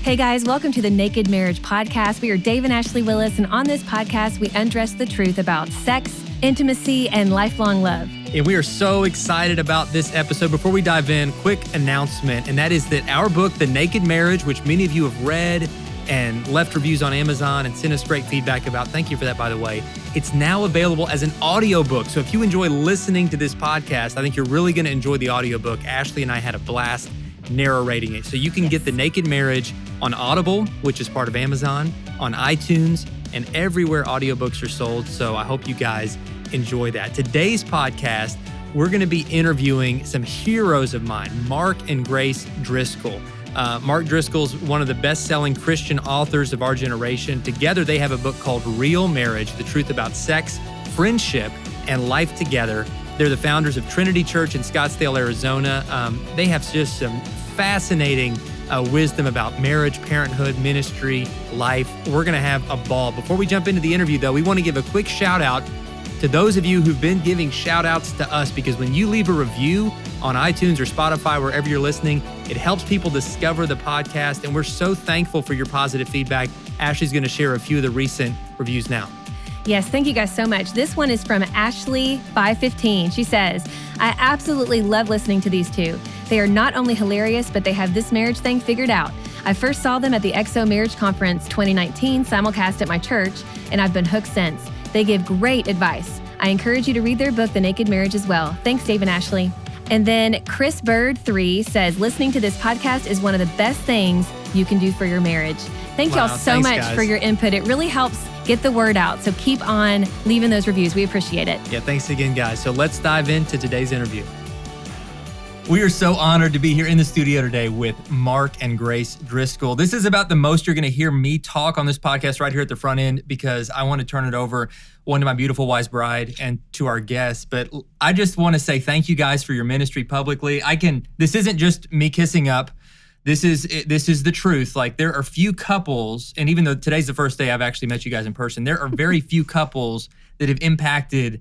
Hey guys, welcome to the Naked Marriage Podcast. We are Dave and Ashley Willis, and on this podcast, we undress the truth about sex, intimacy, and lifelong love. And we are so excited about this episode. Before we dive in, quick announcement, and that is that our book, The Naked Marriage, which many of you have read and left reviews on Amazon and sent us great feedback about. Thank you for that, by the way. It's now available as an audiobook. So if you enjoy listening to this podcast, I think you're really going to enjoy the audiobook. Ashley and I had a blast narrating it. So you can get The Naked Marriage on Audible, which is part of Amazon, on iTunes, and everywhere audiobooks are sold. So I hope you guys enjoy that. Today's podcast, we're going to be interviewing some heroes of mine, Mark and Grace Driscoll. Mark Driscoll's one of the best-selling Christian authors of our generation. Together, they have a book called Real Marriage, The Truth About Sex, Friendship, and Life Together. They're the founders of Trinity Church in Scottsdale, Arizona. They have just some fascinating wisdom about marriage, parenthood, ministry, life. We're going to have a ball. Before we jump into the interview, though, we want to give a quick shout-out to those of you who've been giving shout-outs to us, because when you leave a review on iTunes or Spotify, wherever you're listening, it helps people discover the podcast, and we're so thankful for your positive feedback. Ashley's going to share a few of the recent reviews now. Yes, thank you guys so much. This one is from Ashley515. She says, I absolutely love listening to these two. They are not only hilarious, but they have this marriage thing figured out. I first saw them at the XO Marriage Conference 2019 simulcast at my church, and I've been hooked since. They give great advice. I encourage you to read their book, The Naked Marriage, as well. Thanks, Dave and Ashley. And then Chris Bird 3 says, listening to this podcast is one of the best things you can do for your marriage. Thank y'all so much for your input. It really helps get the word out. So keep on leaving those reviews. We appreciate it. Yeah, thanks again, guys. So let's dive into today's interview. We are so honored to be here in the studio today with Mark and Grace Driscoll. This is about the most you're going to hear me talk on this podcast right here at the front end, because I want to turn it over, one, to my beautiful wise bride and to our guests. But I just want to say thank you guys for your ministry publicly. This isn't just me kissing up. This is the truth. Like, there are few couples, and even though today's the first day I've actually met you guys in person, there are very few couples that have impacted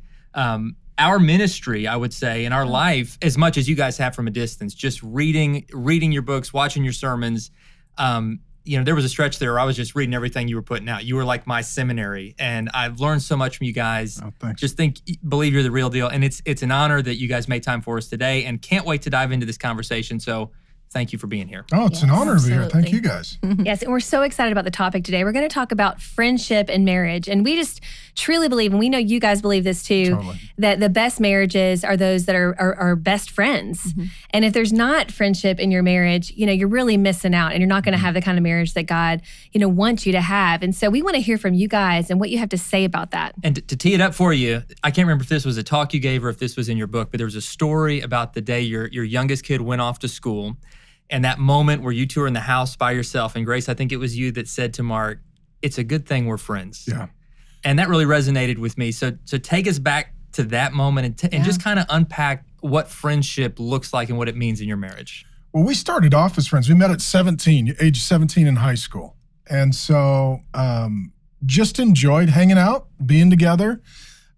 our ministry, I would say, in our life as much as you guys have from a distance. Just reading your books, watching your sermons. There was a stretch there where I was just reading everything you were putting out. You were like my seminary, and I've learned so much from you guys. Oh, thanks. Just believe you're the real deal, and it's an honor that you guys made time for us today, and can't wait to dive into this conversation. So thank you for being here. Oh, it's an honor to be here. Thank you, guys. Yes, and we're so excited about the topic today. We're going to talk about friendship and marriage. And we just truly believe, and we know you guys believe this too, that the best marriages are those that are best friends. Mm-hmm. And if there's not friendship in your marriage, you're really missing out, and you're not going to have the kind of marriage that God, wants you to have. And so we want to hear from you guys and what you have to say about that. And to tee it up for you, I can't remember if this was a talk you gave or if this was in your book, but there was a story about the day your youngest kid went off to school. And that moment where you two are in the house by yourself, and Grace, I think it was you that said to Mark, it's a good thing we're friends. Yeah. And that really resonated with me. So take us back to that moment and just kind of unpack what friendship looks like and what it means in your marriage. Well, we started off as friends. We met at age 17 in high school. And so just enjoyed hanging out, being together.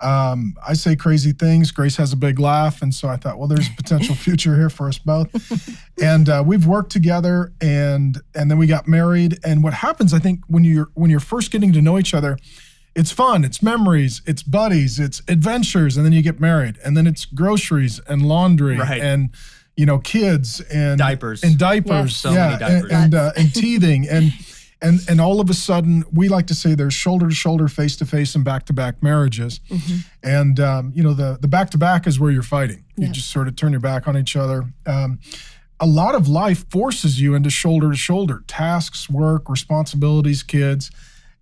I say crazy things. Grace has a big laugh. And so I thought, well, there's a potential future here for us both. And we've worked together, and then we got married. And what happens, I think, when you're first getting to know each other, it's fun, it's memories, it's buddies, it's adventures, and then you get married. And then it's groceries and laundry and, kids and diapers. Yes. So many diapers. And teething. And all of a sudden, we like to say there's shoulder-to-shoulder, face-to-face, and back-to-back marriages. Mm-hmm. And, the back-to-back is where you're fighting. You just sort of turn your back on each other. A lot of life forces you into shoulder-to-shoulder, tasks, work, responsibilities, kids,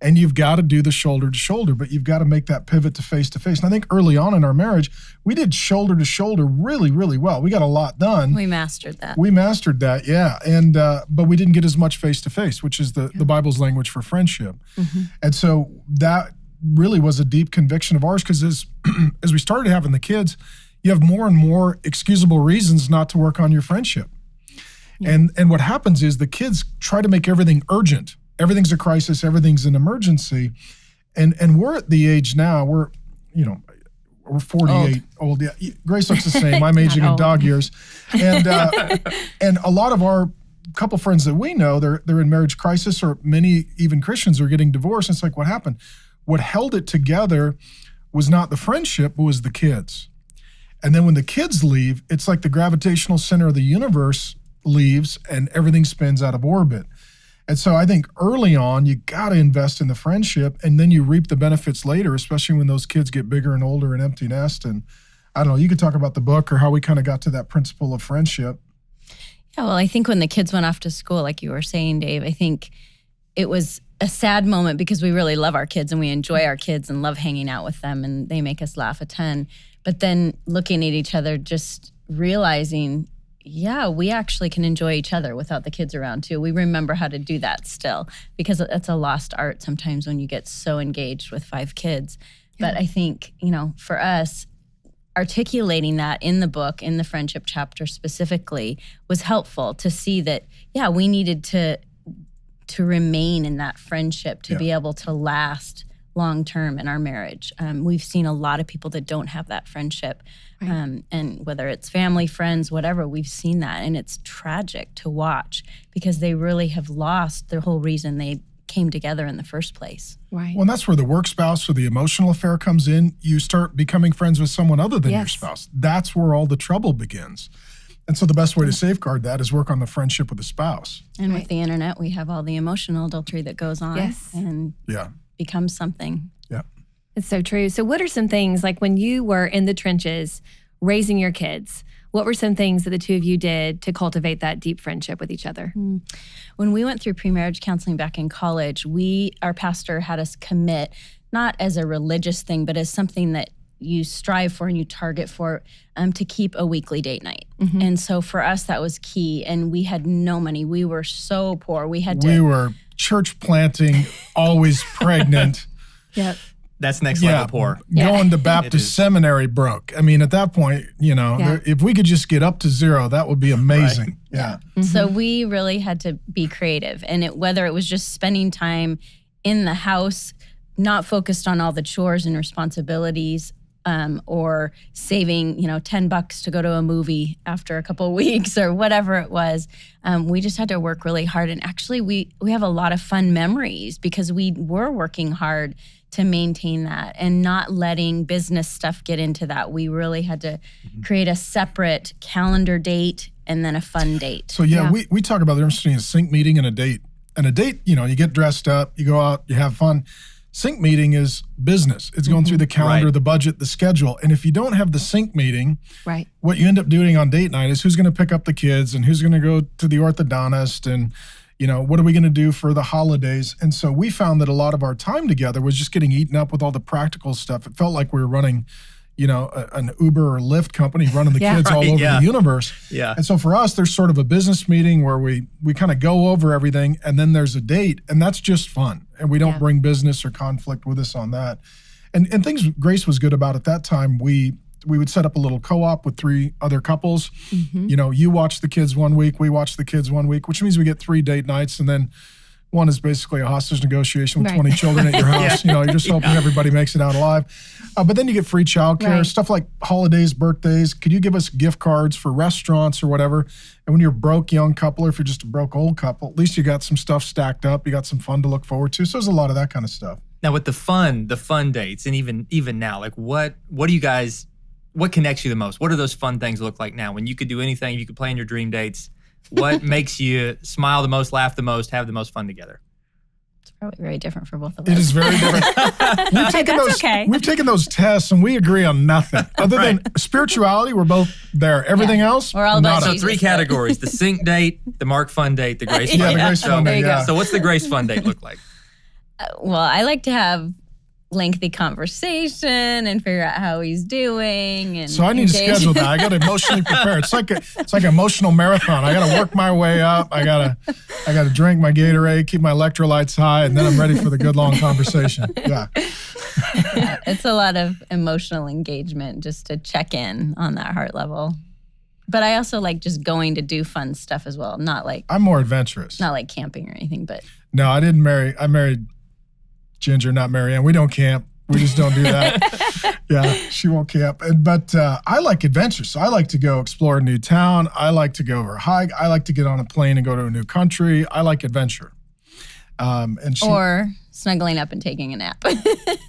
and you've got to do the shoulder-to-shoulder, but you've got to make that pivot to face-to-face. And I think early on in our marriage, we did shoulder-to-shoulder really, really well. We got a lot done. We mastered that. Yeah. And but we didn't get as much face-to-face, which is the Bible's language for friendship. Mm-hmm. And so that really was a deep conviction of ours, because as we started having the kids, you have more and more excusable reasons not to work on your friendship. Yeah. And what happens is the kids try to make everything urgent. Everything's a crisis, everything's an emergency. And we're at the age now, we're 48 old. Yeah, Grace looks the same. I'm aging in dog years. And a lot of our couple friends that we know, they're in marriage crisis, or many even Christians are getting divorced. And it's like, what happened? What held it together was not the friendship, but was the kids. And then when the kids leave, it's like the gravitational center of the universe leaves and everything spins out of orbit. And so I think early on, you got to invest in the friendship, and then you reap the benefits later, especially when those kids get bigger and older and empty nest. And I don't know, you could talk about the book or how we kind of got to that principle of friendship. Yeah, well, I think when the kids went off to school, like you were saying, Dave, I think it was a sad moment because we really love our kids and we enjoy our kids and love hanging out with them, and they make us laugh a ton. But then looking at each other, just realizing, yeah, we actually can enjoy each other without the kids around too. We remember how to do that still, because it's a lost art sometimes when you get so engaged with 5 kids. Yeah. But I think, for us, articulating that in the book, in the friendship chapter specifically, was helpful to see that, yeah, we needed to remain in that friendship to be able to last long-term in our marriage. We've seen a lot of people that don't have that friendship. Right. And whether it's family, friends, whatever, we've seen that. And it's tragic to watch because they really have lost the whole reason they came together in the first place. Right. Well, and that's where the work spouse or the emotional affair comes in. You start becoming friends with someone other than your spouse. That's where all the trouble begins. And so the best way to safeguard that is work on the friendship with the spouse. And with the internet, we have all the emotional adultery that goes on and becomes something. Yeah. It's so true. So what are some things, like when you were in the trenches raising your kids, what were some things that the two of you did to cultivate that deep friendship with each other? When we went through pre-marriage counseling back in college, our pastor had us commit, not as a religious thing, but as something that you strive for and you target for, to keep a weekly date night. Mm-hmm. And so for us, that was key. And we had no money. We were so poor. We were church planting, always pregnant. Yep. That's next level poor. Going to Baptist seminary broke. I mean, at that point, if we could just get up to 0, that would be amazing. Right. Yeah. Mm-hmm. So we really had to be creative. And whether it was just spending time in the house, not focused on all the chores and responsibilities, or saving, $10 to go to a movie after a couple of weeks or whatever it was. We just had to work really hard. And actually, we have a lot of fun memories because we were working hard to maintain that and not letting business stuff get into that. We really had to create a separate calendar date and then a fun date. So we talk about the difference between a sync meeting and a date. And a date, you get dressed up, you go out, you have fun. Sync meeting is business. It's going through the calendar, the budget, the schedule. And if you don't have the sync meeting, what you end up doing on date night is who's going to pick up the kids and who's going to go to the orthodontist and, what are we going to do for the holidays? And so we found that a lot of our time together was just getting eaten up with all the practical stuff. It felt like we were running, an Uber or Lyft company running the kids all over the universe. Yeah. And so for us, there's sort of a business meeting where we kind of go over everything, and then there's a date, and that's just fun. And we don't bring business or conflict with us on that. And things Grace was good about at that time, we would set up a little co-op with 3 other couples. Mm-hmm. You watch the kids one week, we watch the kids one week, which means we get 3 date nights, and then one is basically a hostage negotiation with 20 children at your house. You're just hoping everybody makes it out alive. But then you get free childcare, stuff like holidays, birthdays. Could you give us gift cards for restaurants or whatever? And when you're a broke young couple, or if you're just a broke old couple, at least you got some stuff stacked up. You got some fun to look forward to. So there's a lot of that kind of stuff. Now with the fun dates, and even now, like what do you guys, what connects you the most? What do those fun things look like now? When you could do anything, you could plan your dream dates. What makes you smile the most, laugh the most, have the most fun together? It's probably very different for both of us. It is very different. We've taken those tests and we agree on nothing. Other than spirituality, we're both there. Everything else, we're all about So Jesus, 3 categories: the sync date, the Mark fun date, the Grace fun date. The Grace fun date. So what's the Grace fun date look like? Well, I like to have lengthy conversation and figure out how he's doing. And so I need to schedule that. I got to emotionally prepare. It's like an emotional marathon. I got to work my way up. I got to drink my Gatorade, keep my electrolytes high, and then I'm ready for the good long conversation. Yeah. It's a lot of emotional engagement just to check in on that heart level. But I also like just going to do fun stuff as well. I'm more adventurous. Not like camping or anything, but. No, I didn't marry. I married Ginger, not Marianne. We don't camp. We just don't do that. Yeah, she won't camp. But I like adventure. So I like to go explore a new town. I like to go over a hike. I like to get on a plane and go to a new country. I like adventure. Or snuggling up and taking a nap.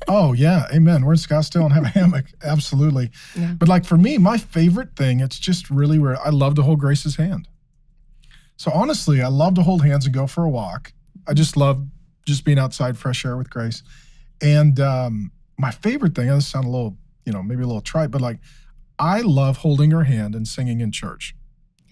Oh, yeah. Amen. We're in Scottsdale and have a hammock. Absolutely. Yeah. But like for me, my favorite thing, it's just really where I love to hold Grace's hand. So honestly, I love to hold hands and go for a walk. I just love just being outside, fresh air with Grace. And my favorite thing, this sounds a little, maybe a little trite, but like I love holding her hand and singing in church.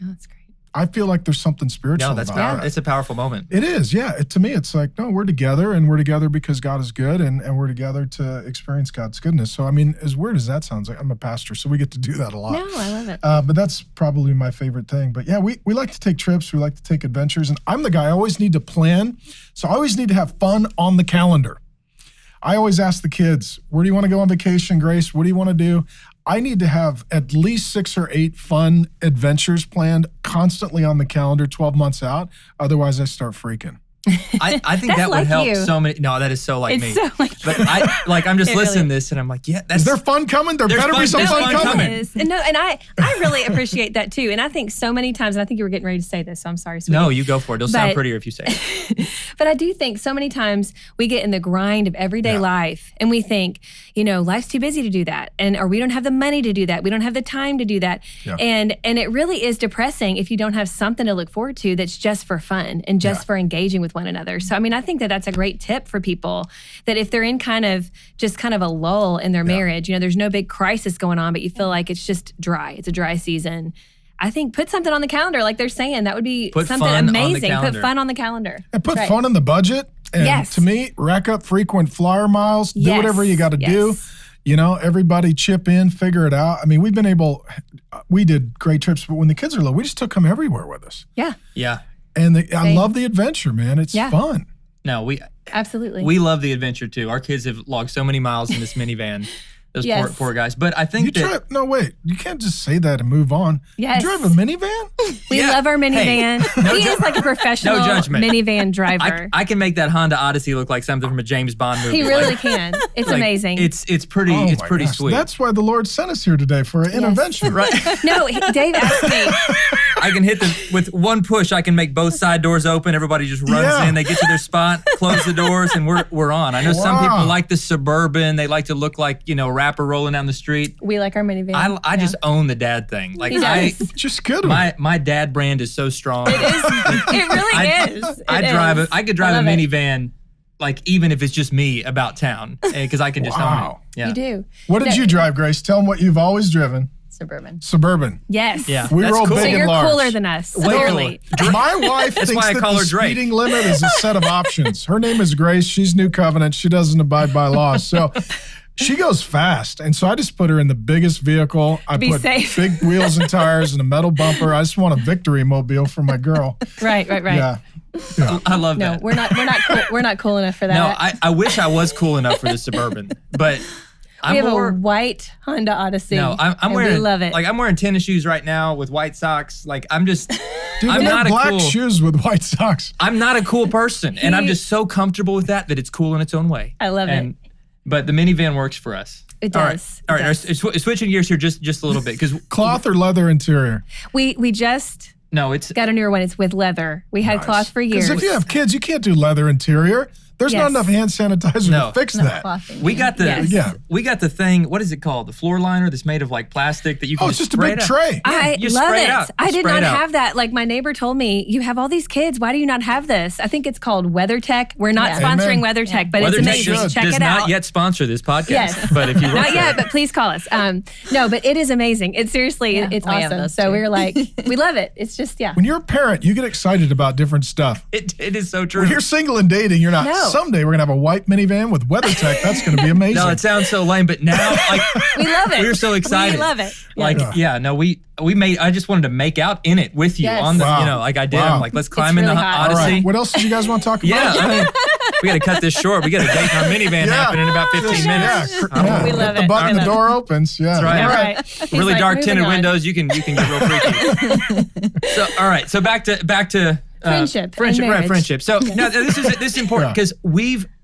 Oh, that's great. I feel like there's something spiritual about it. It's a powerful moment. It is, yeah. To me, it's like, no, we're together, and we're together because God is good, and we're together to experience God's goodness. So, I mean, as weird as that sounds, like I'm a pastor, so we get to do that a lot. No, I love it. But that's probably my favorite thing. But yeah, we like to take trips. We like to take adventures, and I'm the guy I always need to plan. So I always need to have fun on the calendar. I always ask the kids, where do you want to go on vacation, Grace? What do you want to do? I need to have at least 6 or 8 fun adventures planned constantly on the calendar 12 months out. Otherwise, I start freaking. I think that would help so many. No, that is so like me. So but I'm just listening to this and I'm like, yeah, is there fun coming? There better be some fun coming. And I really appreciate that too. And I think so many times, and I think you were getting ready to say this, so I'm sorry, sweetie. No, you go for it. It'll sound prettier if you say it. But I do think so many times we get in the grind of everyday life and we think, life's too busy to do that. Or we don't have the money to do that. We don't have the time to do that. Yeah. And it really is depressing if you don't have something to look forward to that's just for fun and just for engaging with one another. So, I mean, I think that that's a great tip for people that if they're in kind of a lull in their marriage, there's no big crisis going on, but you feel like it's just dry. It's a dry season. I think put something on the calendar, like they're saying. That would be something amazing. Put fun on the calendar. And put fun in the budget. And to me, rack up frequent flyer miles. Do whatever you got to do. Everybody chip in, figure it out. I mean, we did great trips, but when the kids are little, we just took them everywhere with us. Yeah. Yeah. And I love the adventure, man. It's fun. No, we love the adventure too. Our kids have logged so many miles in this minivan. Those poor guys. But I think no, wait. You can't just say that and move on. Yes. You drive a minivan? We love our minivan. Hey, he is like a professional minivan driver. I can make that Honda Odyssey look like something from a James Bond movie. He really can. It's amazing. It's pretty sweet. That's why the Lord sent us here today for an intervention. Right. No, Dave asked me. I can hit with one push. I can make both side doors open. Everybody just runs in. They get to their spot, close the doors, and we're on. I know some people like the Suburban. They like to look like rapper rolling down the street. We like our minivan. I just own the dad thing. Like just good. My dad brand is so strong. It is. It really is. I could drive a minivan. Like even if it's just me about town, because I can just own it. Yeah. You do. What did you drive, Grace? Tell them what you've always driven. Suburban. Yes. Yeah. We roll cool. big So and large. You're cooler than us. Way cooler. My wife thinks that the speeding limit is a set of options. Her name is Grace. She's New Covenant. She doesn't abide by laws. So she goes fast. And so I just put her in the biggest vehicle. I put safe. Big wheels and tires and a metal bumper. I just want a victory mobile for my girl. Right. Yeah. I love that. No, we're not cool enough for that. No, I wish I was cool enough for the Suburban, but we have a white Honda Odyssey. No, I'm wearing. We love it. Like I'm wearing tennis shoes right now with white socks. Like I'm just. Dude, I'm not black shoes with white socks. I'm not a cool person, and I'm just so comfortable with that it's cool in its own way. I love it. But the minivan works for us. It does. All right. Switching gears here just a little bit because cloth or leather interior. We just. No, it's got a newer one. It's with leather. We had cloth for years. Because if you have kids, you can't do leather interior. There's not enough hand sanitizer to fix that. We got the thing. What is it called? The floor liner that's made of like plastic that you can. It's just a big tray. I love it. I did not have that. Like my neighbor told me, you have all these kids. Why do you not have this? I think it's called WeatherTech. We're not sponsoring WeatherTech, but it's amazing. Check it out. Does not yet sponsor this podcast. Yes. But if you not yet, but please call us. No, but it is amazing. It's seriously, it's awesome. So we were like, we love it. It's just When you're a parent, you get excited about different stuff. It is so true. When you're single and dating, you're not. No. Someday we're gonna have a white minivan with WeatherTech. That's going to be amazing. No, it sounds so lame, but now we love it. We're so excited. We love it. We made. I just wanted to make out in it with you on the, like I did. I'm like, let's climb in the Odyssey. Right. What else did you guys want to talk about? Yeah, I mean, we got to cut this short. We got a date in our minivan happen in about 15 minutes. We love it. The button, the door opens. Yeah, that's right. All right. Really dark tinted windows. You can get real freaky. So all right. So back to. Friendship. Right, friendship. So now this is important because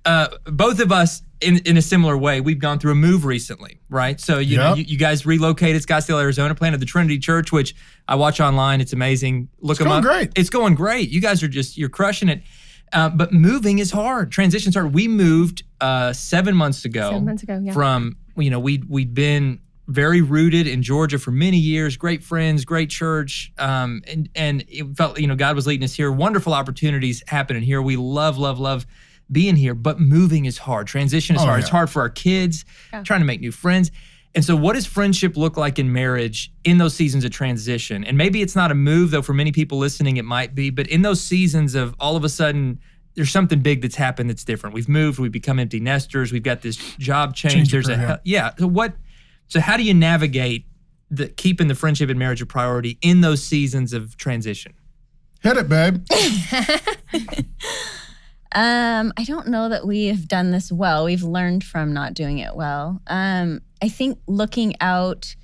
both of us in a similar way, we've gone through a move recently, right? So you know, you guys relocated Scottsdale, Arizona, planted the Trinity Church, which I watch online. It's amazing. Look them up. Great. It's going great. You guys are you're crushing it. But moving is hard. Transition's hard. We moved 7 months ago. 7 months ago, yeah. From, you know, we'd been very rooted in Georgia for many years, great friends, great church, and it felt, you know, God was leading us here. Wonderful opportunities happening here. We love being here, but moving is hard. Transition is hard. It's hard for our kids, trying to make new friends. And so what does friendship look like in marriage in those seasons of transition? And maybe it's not a move, though for many people listening it might be, but in those seasons of all of a sudden there's something big that's happened that's different. We've moved, we've become empty nesters, we've got this job change. So how do you navigate keeping the friendship and marriage a priority in those seasons of transition? Hit it, babe. I don't know that we have done this well. We've learned from not doing it well. I think looking out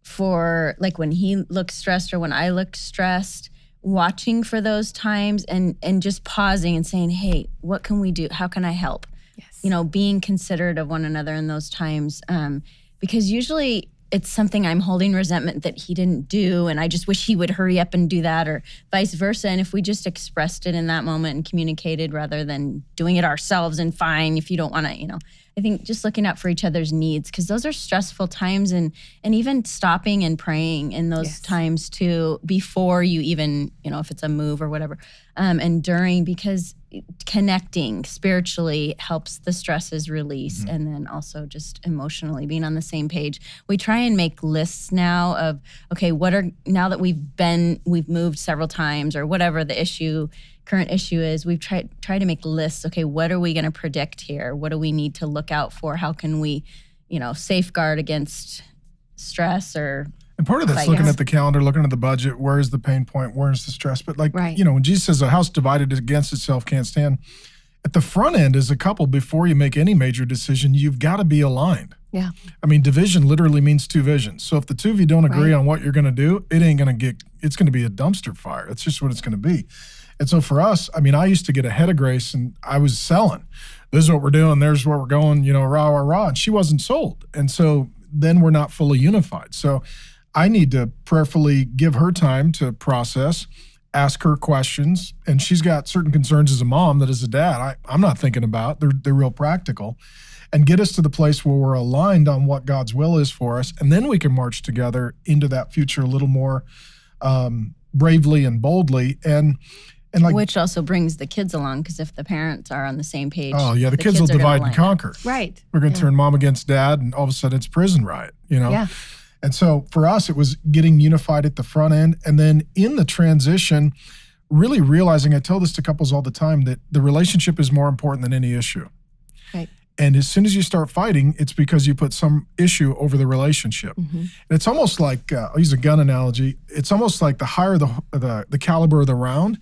for, like, when he looks stressed or when I look stressed, watching for those times and just pausing and saying, hey, what can we do? How can I help? Yes. You know, being considerate of one another in those times. Because usually it's something I'm holding resentment that he didn't do, and I just wish he would hurry up and do that, or vice versa. And if we just expressed it in that moment and communicated rather than doing it ourselves and fine if you don't want to, you know, I think just looking out for each other's needs, because those are stressful times, and even stopping and praying in those times too, before you even, you know, if it's a move or whatever, and during, because connecting spiritually helps the stresses release, and then also just emotionally being on the same page. We try and make lists now of, okay, now that we've moved several times or whatever the current issue is, we've tried to make lists. Okay, what are we going to predict here? What do we need to look out for? How can we, you know, safeguard against stress or... And part of that's looking at the calendar, looking at the budget. Where is the pain point? Where is the stress? But you know, when Jesus says a house divided against itself can't stand, at the front end as a couple, before you make any major decision, you've got to be aligned. Yeah. I mean, division literally means two visions. So if the two of you don't agree on what you're going to do, it's going to be a dumpster fire. It's just what it's going to be. And so for us, I mean, I used to get ahead of Grace and I was selling. This is what we're doing. There's where we're going, you know, rah. And she wasn't sold. And so then we're not fully unified. So I need to prayerfully give her time to process, ask her questions, and she's got certain concerns as a mom that as a dad, I'm not thinking about. They're real practical, and get us to the place where we're aligned on what God's will is for us, and then we can march together into that future a little more bravely and boldly, and like, which also brings the kids along, because if the parents are on the same page, the kids will divide and conquer. Right. We're going to turn mom against dad, and all of a sudden it's prison riot. You know. Yeah. And so for us, it was getting unified at the front end. And then in the transition, really realizing, I tell this to couples all the time, that the relationship is more important than any issue. Right. And as soon as you start fighting, it's because you put some issue over the relationship. And it's almost like, I'll use a gun analogy. It's almost like the higher the caliber of the round,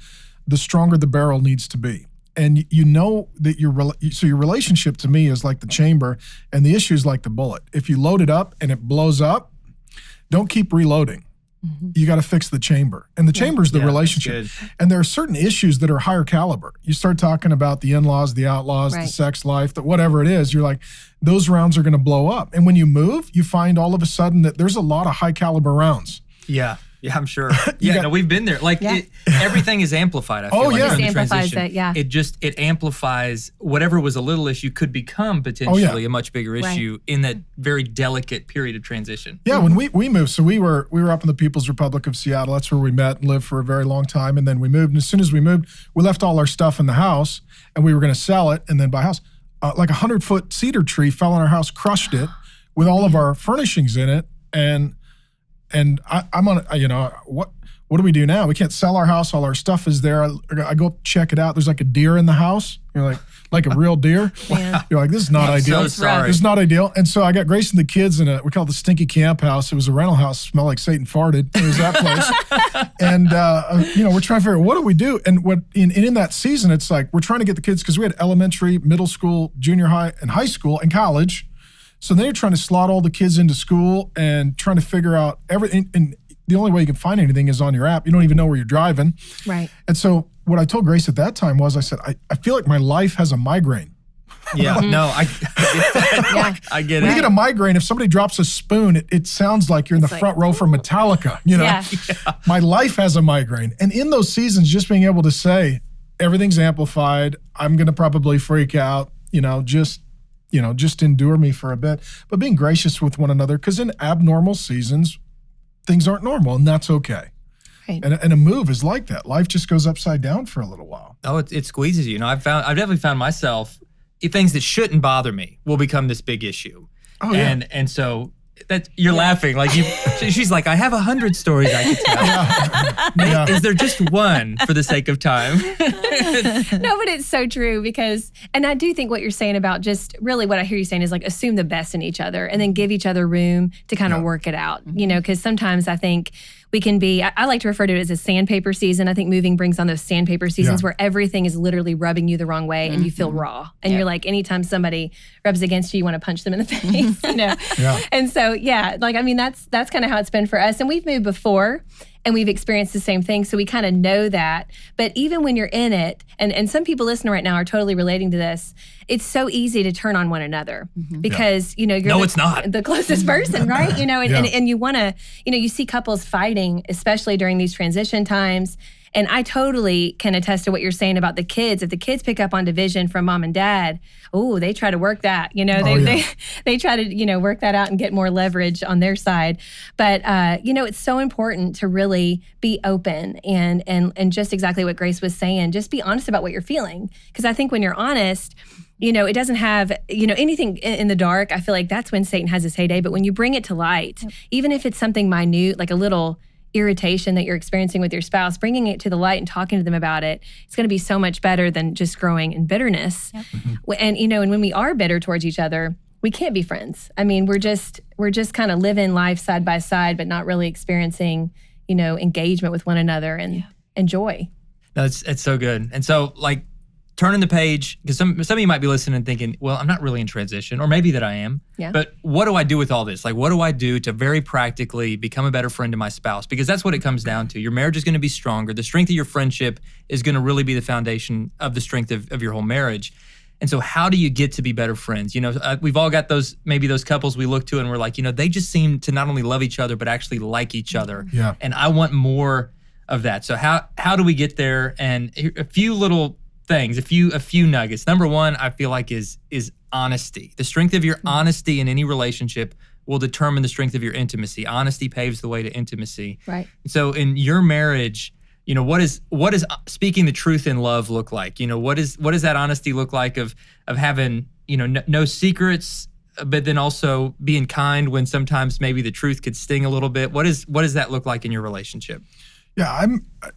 the stronger the barrel needs to be. And you know that your relationship to me is like the chamber, and the issue is like the bullet. If you load it up and it blows up, don't keep reloading. You got to fix the chamber. And the chamber is the relationship. And there are certain issues that are higher caliber. You start talking about the in-laws, the outlaws, the sex life, whatever it is, you're like, those rounds are going to blow up. And when you move, you find all of a sudden that there's a lot of high caliber rounds. Yeah. Yeah, I'm sure. We've been there. Like everything is amplified. I feel like during the transition. It amplifies whatever was a little issue could become potentially a much bigger issue in that very delicate period of transition. Yeah, when we moved, so we were up in the People's Republic of Seattle. That's where we met and lived for a very long time. And then we moved. And as soon as we moved, we left all our stuff in the house, and we were going to sell it and then buy a house. Like a 100-foot cedar tree fell on our house, crushed it with all of our furnishings in it, and I'm on, you know, what do we do now? We can't sell our house. All our stuff is there. I go up, check it out. There's like a deer in the house. You're like a real deer. You're like, this is not ideal. So sorry. This is not ideal. And so I got Grace and the kids in we call it the Stinky Camp House. It was a rental house. Smelled like Satan farted. It was that place. And, you know, we're trying to figure out, what do we do? And in that season, it's like, we're trying to get the kids, because we had elementary, middle school, junior high, and high school, and college. So then you're trying to slot all the kids into school and trying to figure out everything. And the only way you can find anything is on your app. You don't even know where you're driving. Right. And so what I told Grace at that time was, I said, I feel like my life has a migraine. Yeah, no, I get that. Yeah. I get When it. you get a migraine, if somebody drops a spoon, it sounds like you're in the front row for Metallica. You know, Yeah. my life has a migraine. And in those seasons, just being able to say, everything's amplified, I'm going to probably freak out, just endure me for a bit. But being gracious with one another, because in abnormal seasons, things aren't normal, and that's okay. Right. And a move is like that. Life just goes upside down for a little while. Oh, it squeezes you. I've definitely found myself, things that shouldn't bother me will become this big issue. Oh, yeah. And so that you're laughing. Like she's like, I have 100 stories I could tell. Yeah. Is there just one for the sake of time? No, but it's so true because, and I do think what you're saying about just really what I hear you saying is like assume the best in each other and then give each other room to kind of work it out, because sometimes I think we can be, I like to refer to it as a sandpaper season. I think moving brings on those sandpaper seasons where everything is literally rubbing you the wrong way and you feel raw. And you're like, anytime somebody rubs against you, you want to punch them in the face, Yeah. And so, that's kind of how it's been for us. And we've moved before and we've experienced the same thing. So we kind of know that. But even when you're in it, and some people listening right now are totally relating to this, it's so easy to turn on one another because, you're it's not. the closest person, right? And you want to, you see couples fighting, especially during these transition times. And I totally can attest to what you're saying about the kids. If the kids pick up on division from mom and dad, they try to work that. They try to work that out and get more leverage on their side. But it's so important to really be open and just exactly what Grace was saying. Just be honest about what you're feeling, because I think when you're honest, it doesn't have anything in the dark. I feel like that's when Satan has his heyday. But when you bring it to light, even if it's something minute, like a little irritation that you're experiencing with your spouse, bringing it to the light and talking to them about it, it's going to be so much better than just growing in bitterness. And and when we are bitter towards each other, we can't be friends. I mean, we're just kind of living life side by side, but not really experiencing engagement with one another and joy. No, it's so good. And so like turning the page, because some of you might be listening and thinking, well, I'm not really in transition, or maybe that I am. Yeah. But what do I do with all this? Like, what do I do to very practically become a better friend to my spouse? Because that's what it comes down to. Your marriage is going to be stronger. The strength of your friendship is going to really be the foundation of the strength of your whole marriage. And so how do you get to be better friends? We've all got those couples we look to and we're like, they just seem to not only love each other, but actually like each other. Yeah. And I want more of that. So how do we get there? And a few little things, a few nuggets. Number one, I feel like is honesty. The strength of your honesty in any relationship will determine the strength of your intimacy. Honesty paves the way to intimacy. Right. So in your marriage, what is speaking the truth in love look like? What does that honesty look like of having, no secrets, but then also being kind when sometimes maybe the truth could sting a little bit? What does that look like in your relationship? Yeah,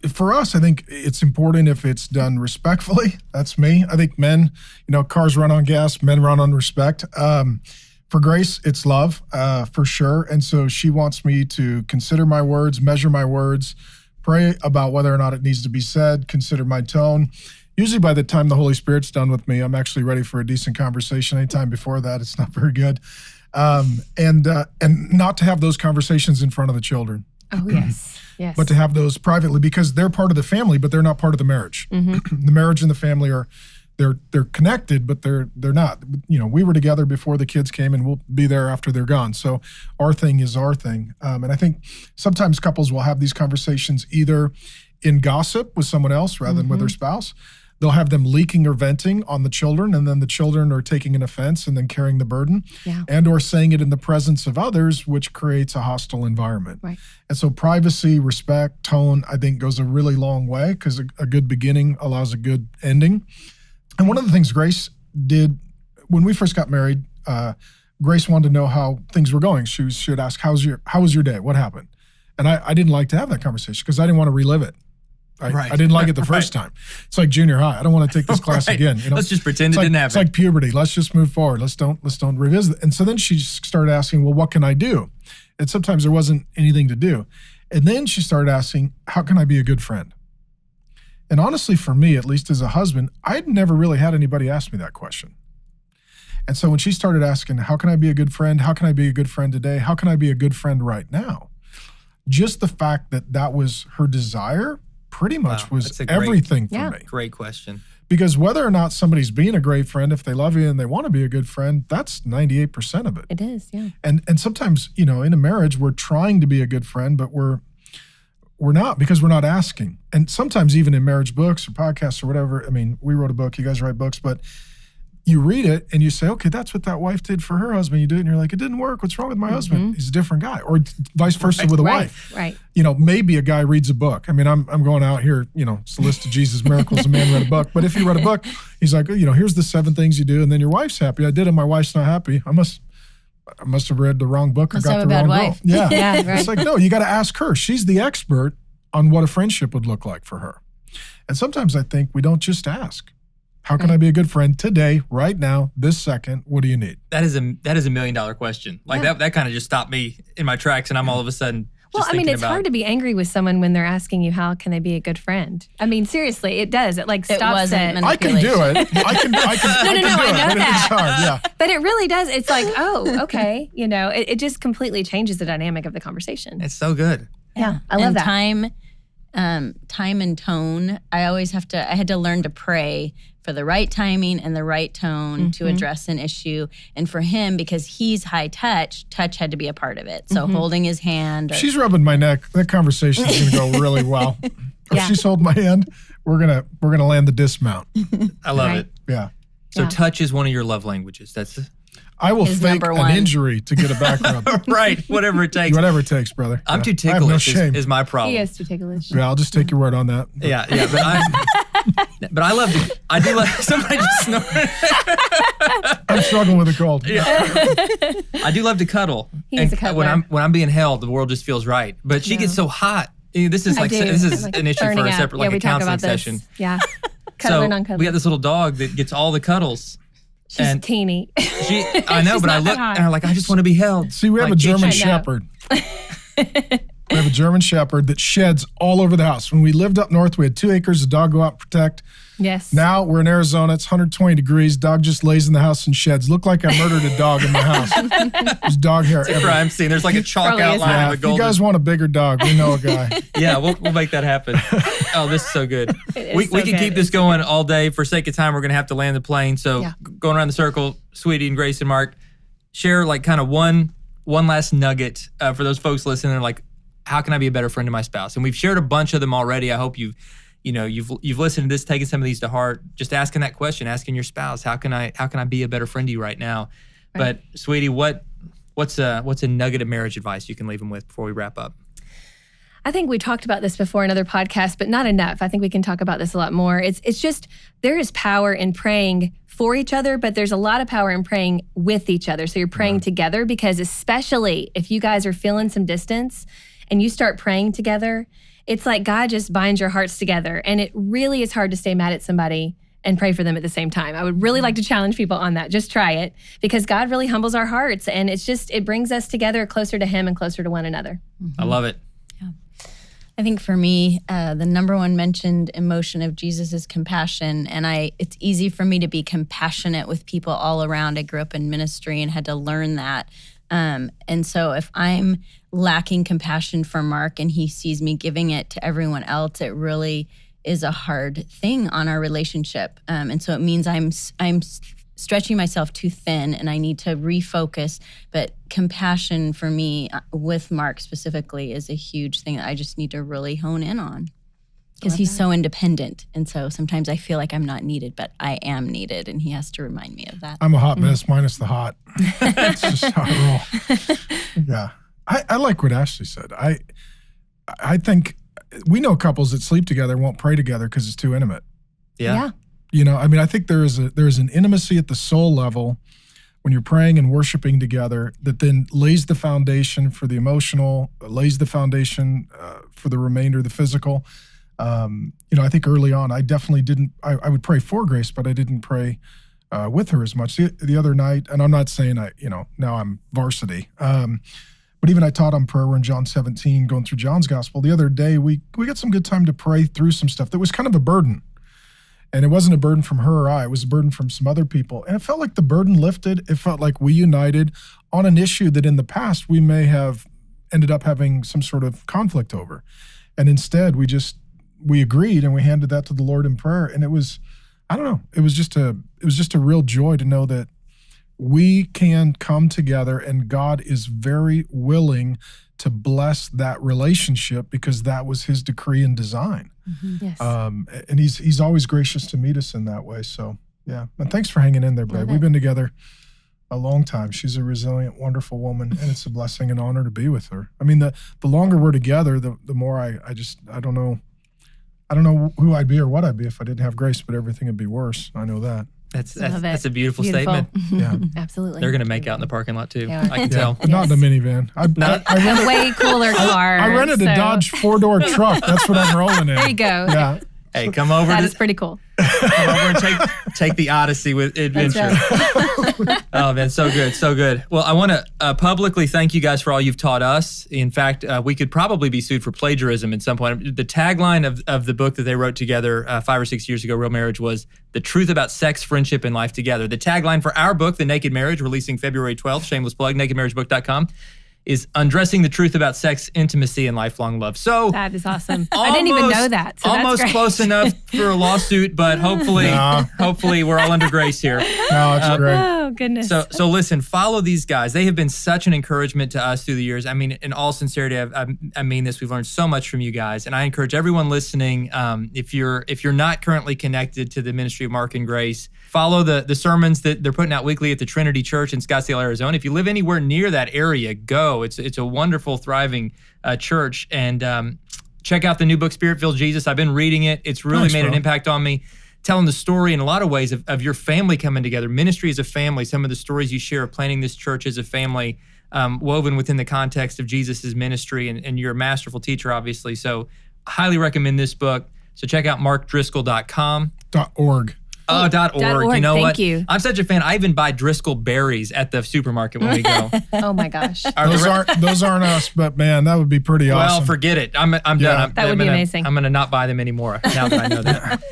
for us, I think it's important if it's done respectfully. That's me. I think men, cars run on gas, men run on respect. For Grace, it's love, for sure. And so she wants me to consider my words, measure my words, pray about whether or not it needs to be said, consider my tone. Usually by the time the Holy Spirit's done with me, I'm actually ready for a decent conversation. Anytime before that, it's not very good. And not to have those conversations in front of the children. Oh, yes. Yes. But to have those privately, because they're part of the family, but they're not part of the marriage. The marriage and the family they're connected, but they're not. We were together before the kids came, and we'll be there after they're gone. So our thing is our thing. And I think sometimes couples will have these conversations either in gossip with someone else rather than with their spouse. They'll have them leaking or venting on the children, and then the children are taking an offense and then carrying the burden, and or saying it in the presence of others, which creates a hostile environment. Right. And so privacy, respect, tone, I think goes a really long way, because a good beginning allows a good ending. And one of the things Grace did when we first got married, Grace wanted to know how things were going. She would ask, how was your day? What happened? And I didn't like to have that conversation because I didn't want to relive it. I didn't like it the first time. It's like junior high. I don't want to take this class again. Let's just pretend it didn't happen. It's like puberty. Let's just move forward. Let's don't revisit it. And so then she started asking, well, what can I do? And sometimes there wasn't anything to do. And then she started asking, how can I be a good friend? And honestly, for me, at least as a husband, I'd never really had anybody ask me that question. And so when she started asking, how can I be a good friend? How can I be a good friend today? How can I be a good friend right now? Just the fact that was her desire pretty much was everything for me. Great question. Because whether or not somebody's being a great friend, if they love you and they want to be a good friend, that's 98% of it. It is, yeah. And sometimes, in a marriage, we're trying to be a good friend, but we're not, because we're not asking. And sometimes even in marriage books or podcasts or whatever, I mean, we wrote a book, you guys write books, but you read it and you say, okay, that's what that wife did for her husband. You do it and you're like, it didn't work. What's wrong with my husband? He's a different guy. Or vice versa with a wife. Right. Maybe a guy reads a book. I mean, I'm going out here, it's the list of Jesus' miracles. A man read a book. But if he read a book, he's like, here's the 7 things you do. And then your wife's happy. I did it. My wife's not happy. I must have read the wrong book or got the wrong girl. Yeah. Right. It's like, no, you got to ask her. She's the expert on what a friendship would look like for her. And sometimes I think we don't just ask. How can I be a good friend today, right now, this second? What do you need? That is a $1 million question. Like that kind of just stopped me in my tracks, and I'm all of a sudden just thinking it's hard to be angry with someone when they're asking you how can they be a good friend. I mean, seriously, it does. It stops it. I can do it. I can No, I know that. It's hard, yeah. But it really does. It's like, oh, okay. It just completely changes the dynamic of the conversation. It's so good. Yeah, I love that. Time and tone. I had to learn to pray for the right timing and the right tone to address an issue. And for him, because he's high touch had to be a part of it. So holding his hand. She's rubbing my neck. That conversation is going to go really well. If she's holding my hand, we're gonna land the dismount. I love it. Yeah. So touch is one of your love languages. That's I will fake an injury to get a back rub. Right. Whatever it takes. Whatever it takes, brother. I'm too ticklish is my problem. He is too ticklish. Yeah, I'll just take your word on that. Yeah. But I do love somebody just snoring. I'm struggling with a cold. Yeah. I do love to cuddle. He's a cuddler. When I'm being held, the world just feels right. But she gets so hot. This is an issue for a separate counseling session. Yeah. Cuddling on cuddling. We got this little dog that gets all the cuddles. She's teeny. I know, but I look and I'm like, I just want to be held. See, we have a German Shepherd. We have a German Shepherd that sheds all over the house. When we lived up north, we had 2 acres. The dog go out and protect. Yes. Now we're in Arizona. It's 120 degrees. Dog just lays in the house and sheds. Look like I murdered a dog in my house. There's dog hair everywhere. It's a crime scene. There's like a chalk outline of a golden. If you guys want a bigger dog, we know a guy. Yeah, we'll make that happen. Oh, this is so good. We can keep this going all day. For sake of time, we're going to have to land the plane. So going around the circle, Sweetie and Grace and Mark, share like kind of one last nugget for those folks listening. Like, how can I be a better friend to my spouse? And we've shared a bunch of them already. I hope you've listened to this, taken some of these to heart. Just asking that question, asking your spouse, how can I be a better friend to you right now? Right. But Sweetie, what's a nugget of marriage advice you can leave them with before we wrap up? I think we talked about this before in other podcasts, but not enough. I think we can talk about this a lot more. It's just there is power in praying for each other, but there's a lot of power in praying with each other. So you're praying together, because especially if you guys are feeling some distance and you start praying together, it's like God just binds your hearts together. And it really is hard to stay mad at somebody and pray for them at the same time. I would really like to challenge people on that. Just try it, because God really humbles our hearts, and it brings us together closer to Him and closer to one another. I love it. Yeah. I think for me, the number one mentioned emotion of Jesus is compassion. And it's easy for me to be compassionate with people all around. I grew up in ministry and had to learn that. And so if I'm lacking compassion for Mark and he sees me giving it to everyone else, it really is a hard thing on our relationship. And so it means I'm stretching myself too thin and I need to refocus. But compassion for me with Mark specifically is a huge thing that I just need to really hone in on, because he's so independent. And so sometimes I feel like I'm not needed, but I am needed. And he has to remind me of that. I'm a hot mess minus the hot. That's just how I roll. Yeah. I like what Ashley said. I think we know couples that sleep together won't pray together because it's too intimate. Yeah. I think there is an intimacy at the soul level when you're praying and worshiping together that then lays the foundation for the emotional, lays the foundation for the remainder, the physical. I think early on, I definitely didn't, I would pray for Grace, but I didn't pray with her as much. The other night, and I'm not saying now I'm varsity, but even I taught on prayer. We're in John 17, going through John's gospel. The other day, we got some good time to pray through some stuff that was kind of a burden. And it wasn't a burden from her or I, it was a burden from some other people. And it felt like the burden lifted. It felt like we united on an issue that in the past we may have ended up having some sort of conflict over. And instead, we agreed and we handed that to the Lord in prayer. And it was I don't know. It was just a real joy to know that we can come together and God is very willing to bless that relationship because that was his decree and design. Mm-hmm. Yes. And he's always gracious to meet us in that way. So yeah. And thanks for hanging in there, babe. We've been together a long time. She's a resilient, wonderful woman, and it's a blessing and honor to be with her. I mean, the longer we're together, the more I don't know who I'd be or what I'd be if I didn't have Grace, but everything would be worse. I know that. That's a beautiful statement. Yeah. Absolutely. They're going to make out in the parking lot too. Yeah. I can tell. But not in a minivan. I rented A way cooler car. I rented a Dodge 4-door truck. That's what I'm rolling in. There you go. Yeah. Hey, come over. That is pretty cool. Come over and take the Odyssey with adventure. Oh man, so good, so good. Well, I want to publicly thank you guys for all you've taught us. In fact, we could probably be sued for plagiarism at some point. The tagline of the book that they wrote together 5 or 6 years ago, Real Marriage, was "The Truth About Sex, Friendship, and Life Together." The tagline for our book, The Naked Marriage, releasing February 12th, shameless plug, nakedmarriagebook.com, is "Undressing the Truth About Sex, Intimacy, and Lifelong Love." So that is awesome. I didn't even know that. So almost that's great. close enough for a lawsuit, but hopefully we're all under grace here. No, it's great. Oh, goodness. So listen, follow these guys. They have been such an encouragement to us through the years. I mean, in all sincerity, I mean this. We've learned so much from you guys, and I encourage everyone listening. If you're not currently connected to the ministry of Mark and Grace, follow the sermons that they're putting out weekly at the Trinity Church in Scottsdale, Arizona. If you live anywhere near that area, go. It's a wonderful, thriving church, and check out the new book, Spirit-Filled Jesus. I've been reading it. It's really made an impact on me, telling the story in a lot of ways of your family coming together, ministry as a family, some of the stories you share of planning this church as a family, woven within the context of Jesus's ministry, and you're a masterful teacher, obviously. So highly recommend this book. So check out markdriscoll.com. .org. Oh, .org. You know what? Thank you. I'm such a fan. I even buy Driscoll berries at the supermarket when we go. Oh my gosh. Those aren't us, but man, that would be pretty awesome. Well, forget it. I'm done. That would be amazing. I'm going to not buy them anymore now that I know that.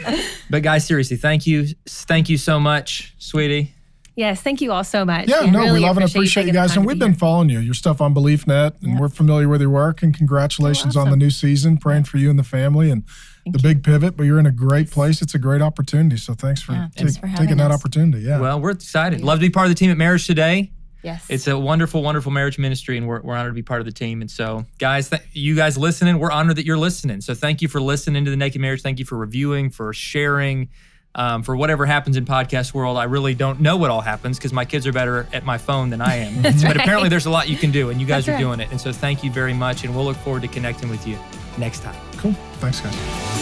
But guys, seriously, thank you. Thank you so much, sweetie. Yes, thank you all so much. Yeah, We no, really we love and appreciate you guys. And we've been following your stuff on BeliefNet, and we're familiar with your work. And congratulations on the new season. Praying for you and the family and the big pivot. But you're in a great place. It's a great opportunity. So thanks for taking that opportunity. Yeah. Well, we're excited. Love to be part of the team at Marriage Today. Yes. It's a wonderful, wonderful marriage ministry, and we're honored to be part of the team. And so, guys, you guys listening, we're honored that you're listening. So thank you for listening to The Naked Marriage. Thank you for reviewing, for sharing. For whatever happens in podcast world, I really don't know what all happens because my kids are better at my phone than I am. But apparently there's a lot you can do, and you guys are doing it. And so thank you very much, and we'll look forward to connecting with you next time. Cool. Thanks, guys.